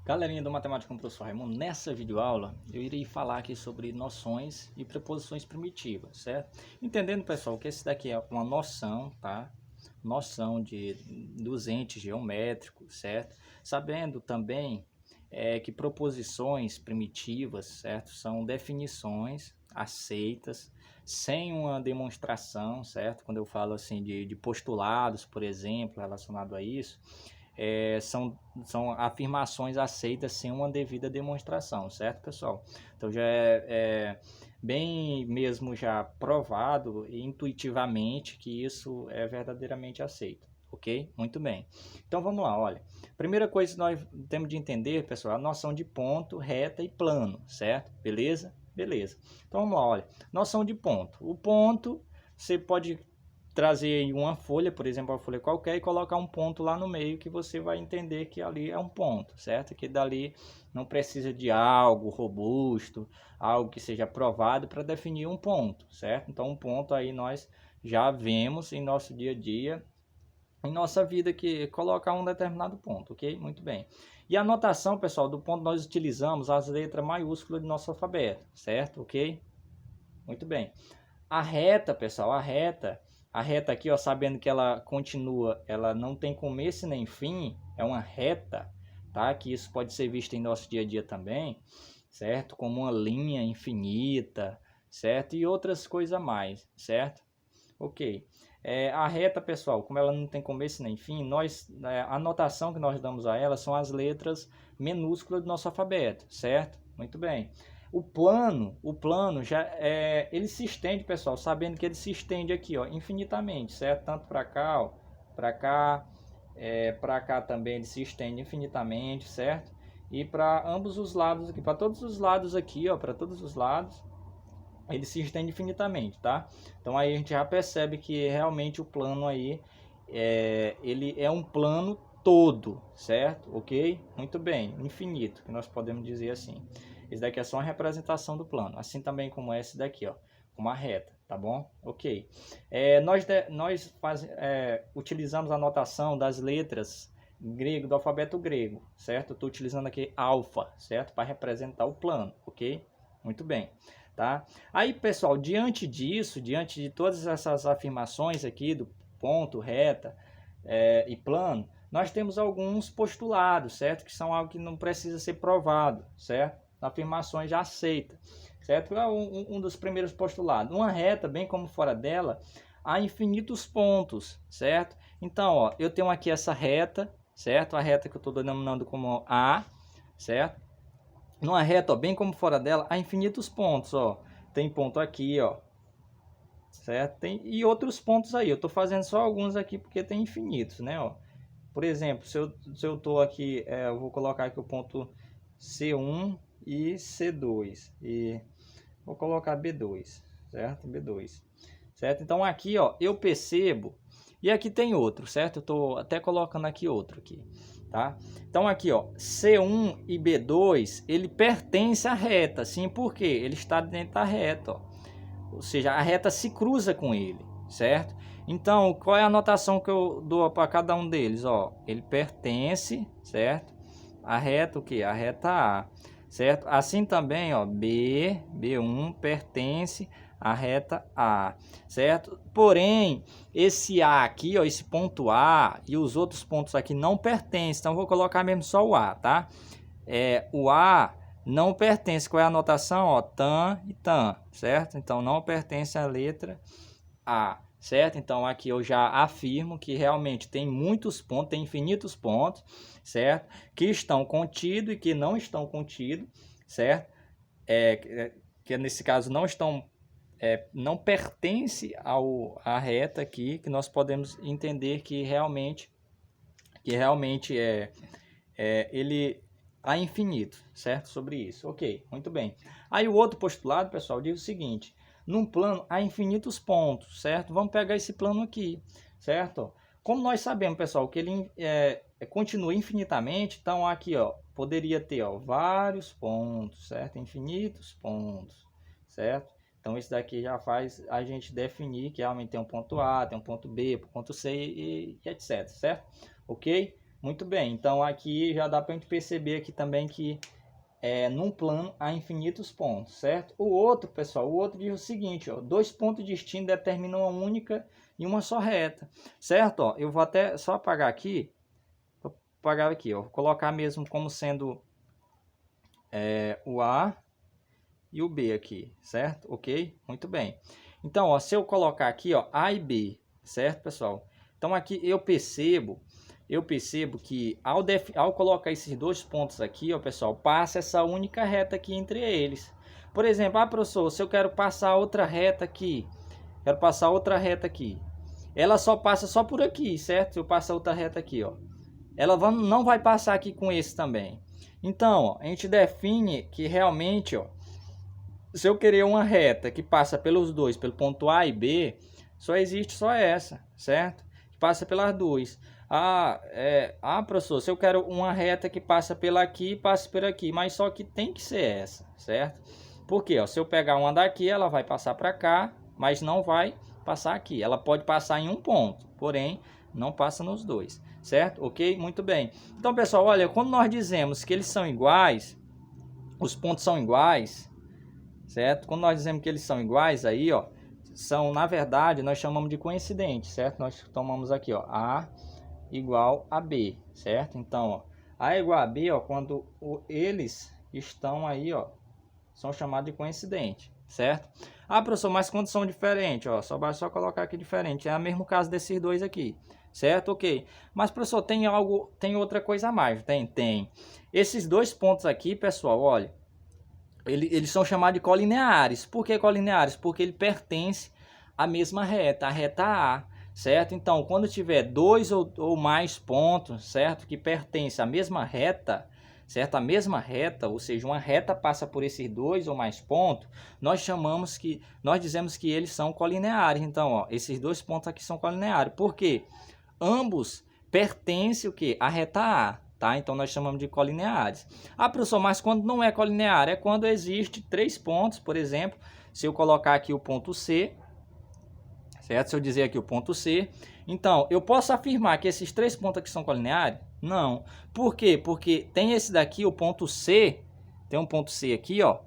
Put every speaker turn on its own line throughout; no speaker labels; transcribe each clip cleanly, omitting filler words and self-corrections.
Galerinha do Matemática com o Professor Raimundo, nessa videoaula eu irei falar aqui sobre noções e preposições primitivas, certo? Entendendo, pessoal, que esse daqui é uma noção, tá? Noção dos entes geométricos, certo? Sabendo também que proposições primitivas, certo? São definições aceitas, sem uma demonstração, certo? Quando eu falo assim de postulados, por exemplo, relacionado a isso, são afirmações aceitas sem uma devida demonstração, certo, pessoal? Então já é bem mesmo já provado intuitivamente que isso é verdadeiramente aceito, ok? Muito bem. Então vamos lá, olha. Primeira coisa que nós temos de entender, pessoal, é a noção de ponto, reta e plano, certo? Beleza? Beleza. Então vamos lá, olha. Noção de ponto. O ponto, você pode trazer uma folha, por exemplo, uma folha qualquer, e colocar um ponto lá no meio que você vai entender que ali é um ponto, certo? Que dali não precisa de algo robusto, algo que seja provado para definir um ponto, certo? Então um ponto aí nós já vemos em nosso dia a dia, em nossa vida, que colocar um determinado ponto, ok? Muito bem. E a notação, pessoal, do ponto nós utilizamos as letras maiúsculas do nosso alfabeto, certo? Ok? Muito bem. A reta, pessoal, a reta aqui, ó, sabendo que ela continua, ela não tem começo nem fim, é uma reta, tá? Que isso pode ser visto em nosso dia a dia também, certo? Como uma linha infinita, certo? E outras coisas a mais, certo? Ok. A reta, pessoal, como ela não tem começo nem fim, a notação que nós damos a ela são as letras minúsculas do nosso alfabeto, certo? Muito bem. O plano já ele se estende, pessoal, sabendo que ele se estende aqui, ó, infinitamente, certo? Tanto para cá, ó, para cá também ele se estende infinitamente, certo? E para ambos os lados aqui, para todos os lados aqui, ó, para todos os lados, ele se estende infinitamente, tá? Então aí a gente já percebe que realmente o plano aí ele é um plano todo, certo? Ok? Muito bem, infinito, que nós podemos dizer assim. Esse daqui é só uma representação do plano, assim também como esse daqui, ó, uma reta, tá bom? Ok. Utilizamos a notação das letras grego, do alfabeto grego, certo? Estou utilizando aqui alfa, certo? Para representar o plano, ok? Muito bem, tá? Aí, pessoal, diante disso, diante de todas essas afirmações aqui do ponto, reta e plano, nós temos alguns postulados, certo? Que são algo que não precisa ser provado, certo? Afirmações já aceitas, certo? É um dos primeiros postulados. Uma reta, bem como fora dela, há infinitos pontos, certo? Então, ó, eu tenho aqui essa reta, certo? A reta que eu estou denominando como A, certo? Numa reta, ó, bem como fora dela, há infinitos pontos, ó. Tem ponto aqui, ó, certo? E outros pontos aí. Eu estou fazendo só alguns aqui porque tem infinitos, né, ó. Por exemplo, se eu tô aqui, eu vou colocar aqui o ponto C1 e C2 e vou colocar B2, certo? B2, certo? Então aqui, ó, eu percebo, e aqui tem outro, certo? Eu tô até colocando aqui outro aqui, tá? Então aqui, ó, C1 e B2, ele pertence à reta, sim, porque ele está dentro da reta, ó. Ou seja, a reta se cruza com ele, certo? Então, qual é a anotação que eu dou para cada um deles? Ó, ele pertence, certo? A reta o que? A reta A, certo? Assim também, ó, B1 pertence à reta A, certo? Porém, esse A aqui, ó, esse ponto A e os outros pontos aqui não pertencem, então eu vou colocar mesmo só o A, tá? O A não pertence, qual é a anotação? Ó, tan e tan, certo? Então não pertence à letra A, certo? Então aqui eu já afirmo que realmente tem muitos pontos, tem infinitos pontos, certo? Que estão contidos e que não estão contidos, certo? Que nesse caso não estão, não pertence à reta aqui, que nós podemos entender que realmente ele há infinito, certo? Sobre isso. Ok, muito bem. Aí o outro postulado, pessoal, diz o seguinte: num plano há infinitos pontos, certo? Vamos pegar esse plano aqui, certo? Como nós sabemos, pessoal, que ele continua infinitamente, então aqui, ó, poderia ter, ó, vários pontos, certo? Infinitos pontos, certo? Então isso daqui já faz a gente definir que realmente tem um ponto A, tem um ponto B, um ponto C e etc, certo? Ok? Muito bem, então aqui já dá para a gente perceber aqui também que num plano há infinitos pontos, certo? O outro, pessoal, o outro diz o seguinte, ó, dois pontos distintos determinam uma única e uma só reta, certo? Ó, eu vou até só apagar aqui, ó, vou colocar mesmo como sendo o A e o B aqui, certo? Ok? Muito bem. Então, ó, se eu colocar aqui, ó, A e B, certo, pessoal? Então aqui eu percebo que ao colocar esses dois pontos aqui, ó, pessoal, passa essa única reta aqui entre eles. Por exemplo, professor, se eu quero passar outra reta aqui, ela só passa só por aqui, certo? Se eu passar outra reta aqui, ó, ela não vai passar aqui com esse também. Então, ó, a gente define que realmente, ó, se eu querer uma reta que passa pelos dois, pelo ponto A e B, só existe só essa, certo? Que passa pelas duas. Professor, se eu quero uma reta que passa pela aqui e passa por aqui, mas só que tem que ser essa, certo? Porque, ó, se eu pegar uma daqui, ela vai passar para cá, mas não vai passar aqui. Ela pode passar em um ponto, porém, não passa nos dois, certo? Ok? Muito bem. Então, pessoal, olha, quando nós dizemos que eles são iguais, os pontos são iguais, certo? Quando nós dizemos que eles são iguais, aí, ó, são, na verdade, nós chamamos de coincidente, certo? Nós tomamos aqui, ó, A igual a B, certo? Então, ó, A igual a B, ó, quando eles estão aí, ó, são chamados de coincidente, certo? Professor, mas quando são diferentes, ó, só colocar aqui diferente, é o mesmo caso desses dois aqui, certo? Ok. Mas, professor, tem outra coisa a mais, tem. Esses dois pontos aqui, pessoal, olha, eles são chamados de colineares. Por que colineares? Porque ele pertence à mesma reta, a reta A, certo? Então, quando tiver dois ou mais pontos, certo, que pertencem à mesma reta, certo? A mesma reta, ou seja, uma reta passa por esses dois ou mais pontos, nós dizemos que eles são colineares. Então, ó, esses dois pontos aqui são colineares. Por quê? Ambos pertencem o quê? À reta A. Tá? Então nós chamamos de colineares. Professor, mas quando não é colinear? É quando existe três pontos, por exemplo, se eu colocar aqui o ponto C, certo? Se eu dizer aqui o ponto C, então eu posso afirmar que esses três pontos aqui são colineares? Não. Por quê? Porque tem esse daqui, o ponto C, tem um ponto C aqui, ó,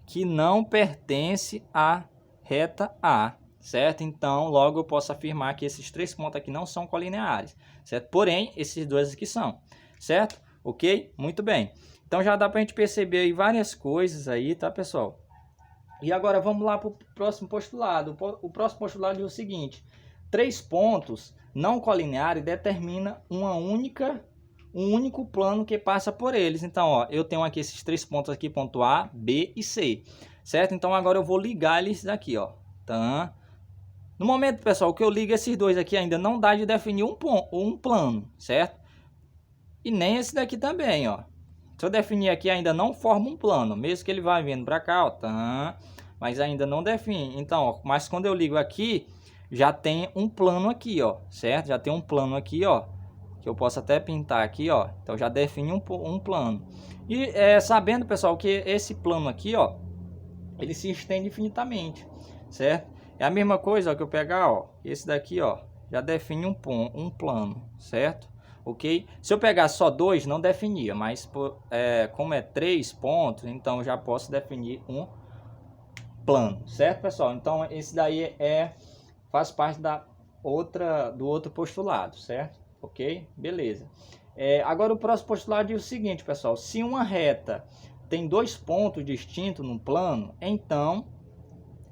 que não pertence à reta A, certo? Então, logo eu posso afirmar que esses três pontos aqui não são colineares, certo? Porém, esses dois aqui são, certo? Ok? Muito bem. Então, já dá para a gente perceber aí várias coisas aí, tá, pessoal? E agora vamos lá para o próximo postulado. O próximo postulado diz o seguinte: três pontos não colineares determinam um único plano que passa por eles. Então, ó, eu tenho aqui esses três pontos aqui, ponto A, B e C, certo? Então, agora eu vou ligar eles aqui, ó. Tá? No momento, pessoal, que eu ligo esses dois aqui, ainda não dá de definir um plano, certo? E nem esse daqui também, ó. Se eu definir aqui, ainda não forma um plano, mesmo que ele vá vindo para cá, ó, tá? Mas ainda não define. Então, ó, mas quando eu ligo aqui, já tem um plano aqui, ó, certo? Já tem um plano aqui, ó, que eu posso até pintar aqui, ó. Então já define um plano. E sabendo, pessoal, que esse plano aqui, ó, ele se estende infinitamente, certo? É a mesma coisa, ó, que eu pegar, ó, esse daqui, ó, já define um plano, certo? Ok? Se eu pegar só dois, não definia, mas como é 3 pontos, então já posso definir um plano, certo, pessoal? Então esse daí faz parte do outro postulado, certo? Ok? Beleza. Agora o próximo postulado diz o seguinte, pessoal: se uma reta tem dois pontos distintos no plano, então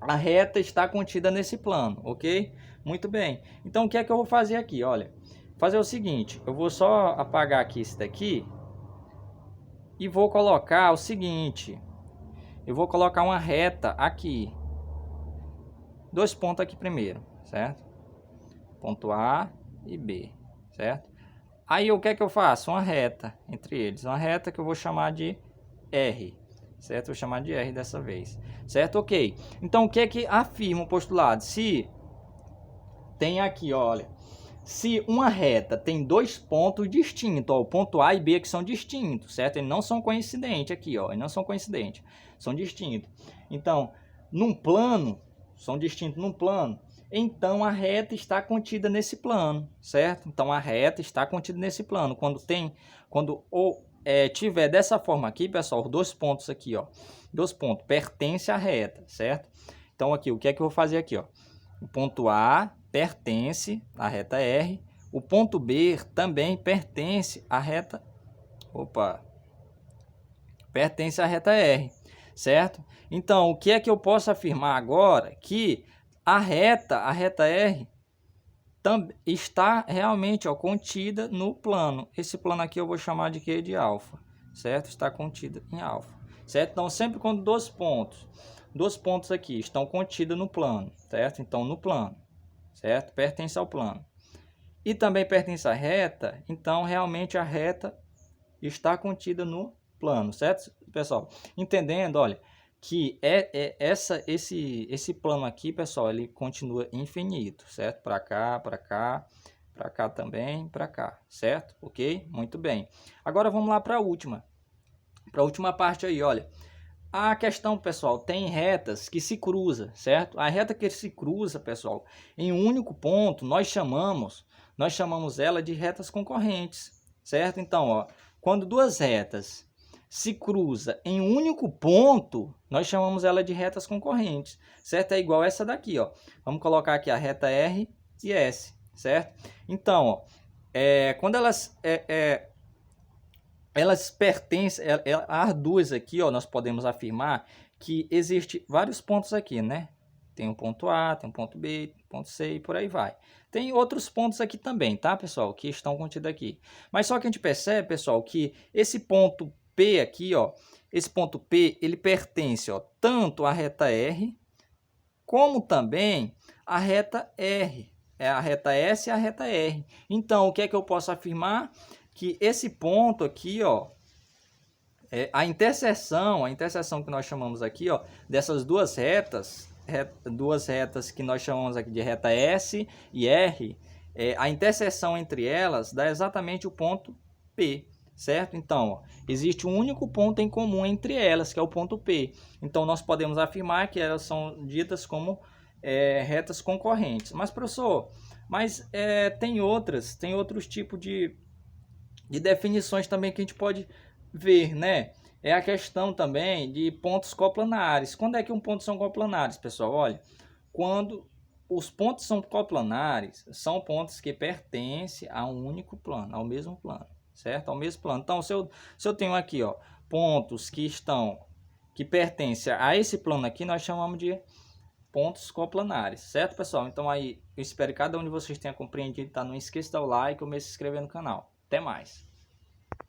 a reta está contida nesse plano, ok? Muito bem. Então o que é que eu vou fazer aqui? Olha, fazer o seguinte, eu vou só apagar aqui esse daqui e vou colocar o seguinte: eu vou colocar uma reta aqui, dois pontos aqui primeiro, certo? Ponto A e B, certo? Aí o que é que eu faço? Uma reta entre eles, uma reta que eu vou chamar de R, certo? Vou chamar de R dessa vez, certo? Ok. Então o que é que afirma o postulado? Se tem aqui, olha, se uma reta tem dois pontos distintos, ó, o ponto A e B que são distintos, certo? Eles não são coincidentes aqui, ó, eles não são coincidentes, são distintos. Então, num plano, são distintos num plano, então a reta está contida nesse plano, certo? Então a reta está contida nesse plano. Quando tiver dessa forma aqui, pessoal, os dois pontos aqui, ó, dois pontos, pertence à reta, certo? Então aqui, o que é que eu vou fazer aqui, ó? O ponto A pertence à reta R, o ponto B também pertence à reta, pertence à reta R, certo? Então, o que é que eu posso afirmar agora? Que a reta R está realmente, ó, contida no plano. Esse plano aqui eu vou chamar de quê? De alfa, certo? Está contida em alfa, certo? Então, sempre quando dois pontos aqui estão contidos no plano, certo? Então, no plano, certo? Pertence ao plano. E também pertence à reta, então realmente a reta está contida no plano, certo, pessoal? Entendendo, olha, que esse plano aqui, pessoal, ele continua infinito, certo? Para cá, para cá, para cá também, para cá, certo? Ok? Muito bem. Agora vamos lá para a última parte aí, olha. A questão, pessoal, tem retas que se cruzam, certo? A reta que se cruza, pessoal, em um único ponto, nós chamamos ela de retas concorrentes, certo? Então, ó, quando duas retas se cruzam em um único ponto, nós chamamos ela de retas concorrentes, certo? É igual essa daqui, ó. Vamos colocar aqui a reta R e S, certo? Então, ó, quando elas pertencem, as duas aqui, ó, nós podemos afirmar que existe vários pontos aqui, né? Tem um ponto A, tem um ponto B, ponto C e por aí vai. Tem outros pontos aqui também, tá, pessoal? Que estão contidos aqui. Mas só que a gente percebe, pessoal, que esse ponto P aqui, ó, esse ponto P, ele pertence, ó, tanto à reta R, como também à reta R. É a reta S e a reta R. Então, o que é que eu posso afirmar? Que esse ponto aqui, ó, a interseção que nós chamamos aqui, ó, dessas duas retas que nós chamamos aqui de reta S e R, a interseção entre elas dá exatamente o ponto P, certo? Então, ó, existe um único ponto em comum entre elas, que é o ponto P. Então, nós podemos afirmar que elas são ditas como retas concorrentes. Mas, professor, tem outros tipos de definições também que a gente pode ver, né? É a questão também de pontos coplanares. Quando é que um ponto são coplanares, pessoal? Olha, quando os pontos são coplanares, são pontos que pertencem a um único plano, ao mesmo plano, certo? Ao mesmo plano. Então, se eu tenho aqui, ó, pontos que pertencem a esse plano aqui, nós chamamos de pontos coplanares, certo, pessoal? Então, aí, eu espero que cada um de vocês tenha compreendido, tá? Não esqueça de dar o like ou mesmo se inscrever no canal. Até mais!